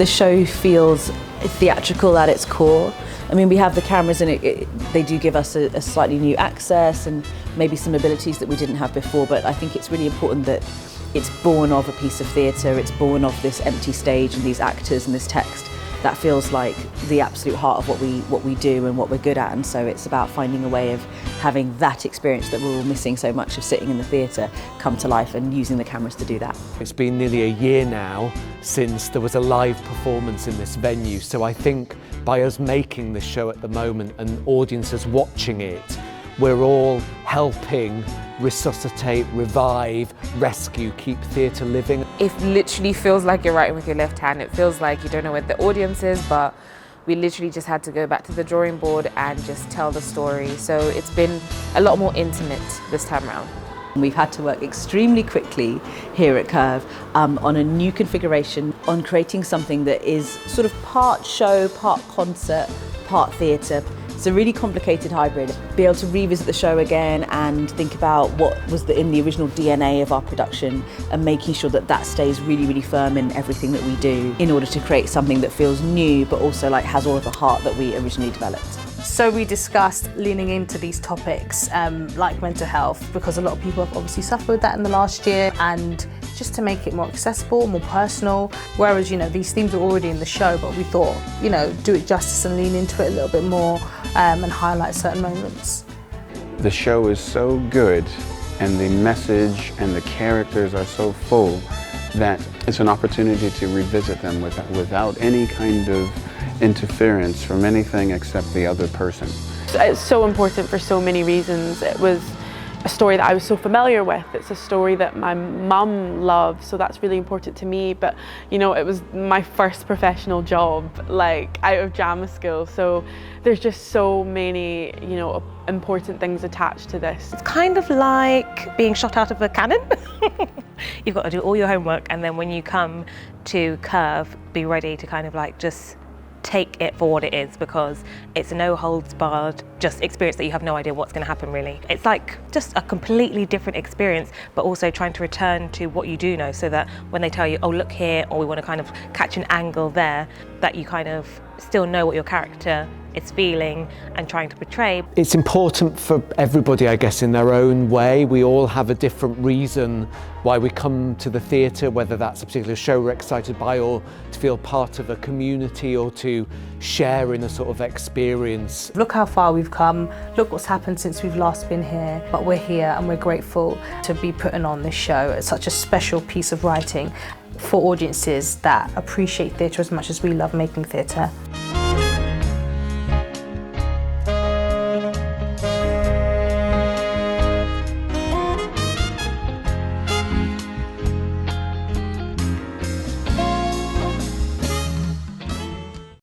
The show feels theatrical at its core. I mean, we have the cameras and they do give us a slightly new access and maybe some abilities that we didn't have before, but I think it's really important that it's born of a piece of theatre, it's born of this empty stage and these actors and this text. That feels like the absolute heart of what we do and what we're good at, and so it's about finding a way of having that experience that we're all missing so much of sitting in the theatre come to life and using the cameras to do that. It's been nearly a year now since there was a live performance in this venue, so I think by us making this show at the moment and audiences watching it, we're all helping resuscitate, revive, rescue, keep theatre living. It literally feels like you're writing with your left hand. It feels like you don't know where the audience is, but we literally just had to go back to the drawing board and just tell the story. So it's been a lot more intimate this time around. We've had to work extremely quickly here at Curve on a new configuration, on creating something that is sort of part show, part concert, part theatre. It's a really complicated hybrid. Be able to revisit the show again and think about what was in the original DNA of our production and making sure that that stays really, really firm in everything that we do in order to create something that feels new but also like has all of the heart that we originally developed. So we discussed leaning into these topics like mental health, because a lot of people have obviously suffered that in the last year, and just to make it more accessible, more personal. Whereas, these themes are already in the show, but we thought, do it justice and lean into it a little bit more and highlight certain moments. The show is so good and the message and the characters are so full that it's an opportunity to revisit them without any kind of interference from anything except the other person. It's so important for so many reasons. It was a story that I was so familiar with. It's a story that my mum loved, so that's really important to me. But it was my first professional job, like out of drama school. So there's just so many, important things attached to this. It's kind of like being shot out of a cannon. You've got to do all your homework, and then when you come to Curve, be ready to kind of like just take it for what it is, because it's a no holds barred just experience that you have no idea what's going to happen really. It's like just a completely different experience, but also trying to return to what you do know, so that when they tell you, oh look here, or we want to kind of catch an angle there, that you kind of still know what your character is feeling and trying to portray. It's important for everybody, I guess, in their own way. We all have a different reason why we come to the theatre, whether that's a particular show we're excited by, or to feel part of a community, or to share in a sort of experience. Look how far we've come, look what's happened since we've last been here, but we're here and we're grateful to be putting on this show. It's such a special piece of writing for audiences that appreciate theatre as much as we love making theatre.